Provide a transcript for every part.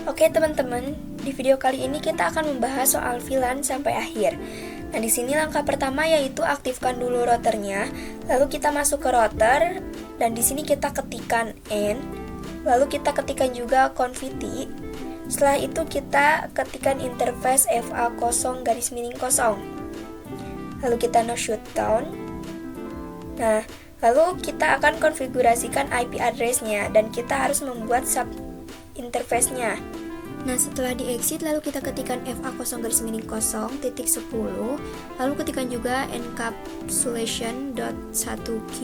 Oke teman-teman, di video kali ini kita akan membahas soal VLAN sampai akhir. Nah, di sini langkah pertama yaitu aktifkan dulu routernya, lalu kita masuk ke router dan di sini kita ketikkan N, lalu kita ketikkan juga config. Setelah itu kita ketikkan interface FA0 garis miring 0. Lalu kita no shutdown. Nah, lalu kita akan konfigurasikan IP address-nya dan kita harus membuat sub interface-nya. Nah, setelah di exit lalu kita ketikkan FA0 garis miring 0.10, lalu ketikkan juga encapsulation.1q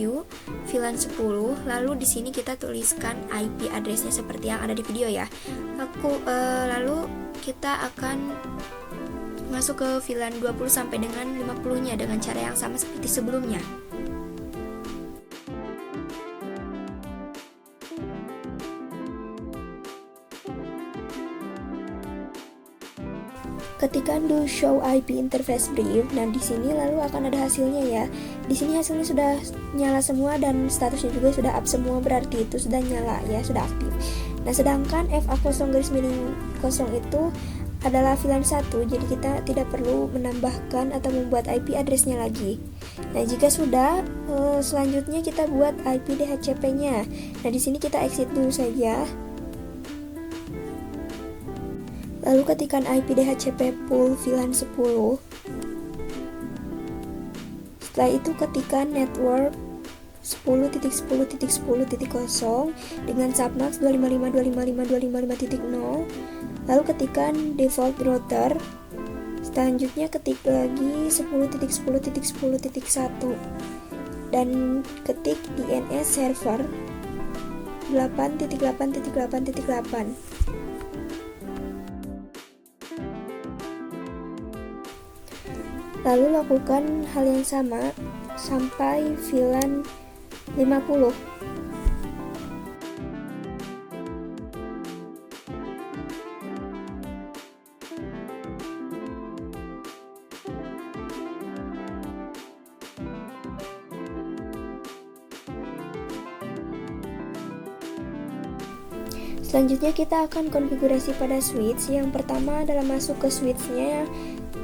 VLAN 10, lalu di sini kita tuliskan IP address-nya seperti yang ada di video ya. Lalu kita akan masuk ke VLAN 20 sampai dengan 50-nya dengan cara yang sama seperti sebelumnya. Ketikkan do show IP interface brief. Nah, di sini lalu akan ada hasilnya ya. Di sini hasilnya sudah nyala semua dan statusnya juga sudah up semua, berarti itu sudah nyala ya, sudah aktif. Nah, sedangkan FA0 garis miring 0 itu adalah VLAN 1, jadi kita tidak perlu menambahkan atau membuat IP address-nya lagi. Nah, jika sudah, selanjutnya kita buat IP DHCP-nya. Nah, di sini kita exit dulu saja. Lalu ketikkan IP DHCP pool VLAN 10. Setelah itu ketikkan network 10.10.10.0 dengan submax 255.255.255.0. Lalu ketikkan default router. Selanjutnya ketik lagi 10.10.10.1 dan ketik DNS server 8.8.8.8. Lalu lakukan hal yang sama sampai VLAN 50. Selanjutnya kita akan konfigurasi pada switch. Yang pertama adalah masuk ke switchnya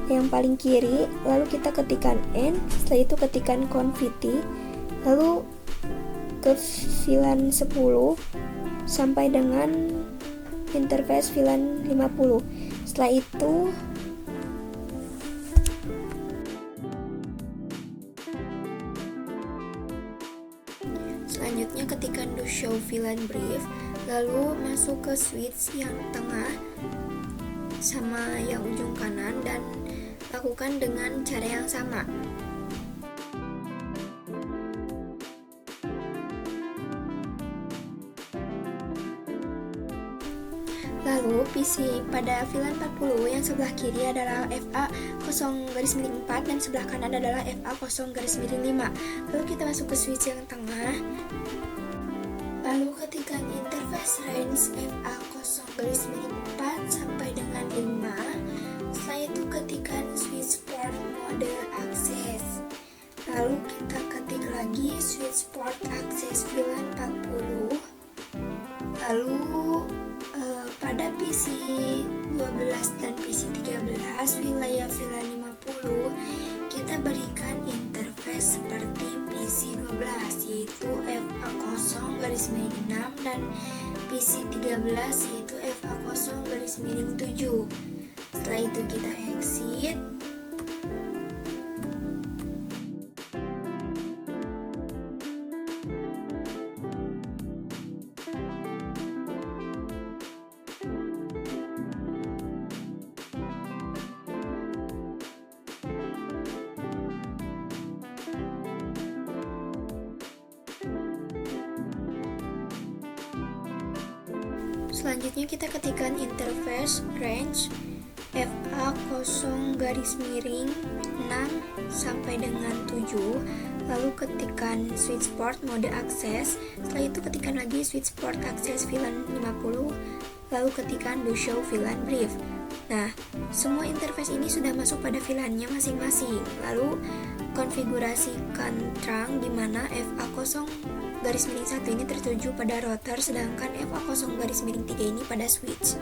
yang paling kiri, lalu kita ketikkan N, setelah itu ketikkan config, lalu ke VLAN 10 sampai dengan interface VLAN 50. Setelah itu selanjutnya ketikkan do show VLAN brief, lalu masuk ke switch yang tengah sama yang ujung kanan dan lakukan dengan cara yang sama. Lalu PC pada VLAN 40 yang sebelah kiri adalah FA0 garis miring 4 dan sebelah kanan adalah FA0 garis miring 5. Lalu kita masuk ke switch yang tengah. Lalu ketikkan interface range FA0 garis miring 4 sampai dengan 5. Setelah itu ketikkan switch port mode access. Lalu kita ketik lagi switch port access VLAN 40. Lalu pada PC 12 dan PC 13 wilayah VLAN 50 kita berikan interface seperti PC 12 yaitu FA0 garis miring 6 dan PC 13 yaitu FA0 garis miring 7. Setelah itu kita exit. Selanjutnya kita ketikkan interface range FA0 garis miring 6 sampai dengan 7, lalu ketikkan switch port mode access. Setelah itu ketikkan lagi switch port access VLAN 50, lalu ketikkan do show VLAN brief. Nah, semua interface ini sudah masuk pada VLAN-nya masing-masing. Lalu konfigurasikan trunk di mana FA0 garis miring 1 ini tertuju pada rotor, sedangkan FA0 garis miring 3 ini pada switch.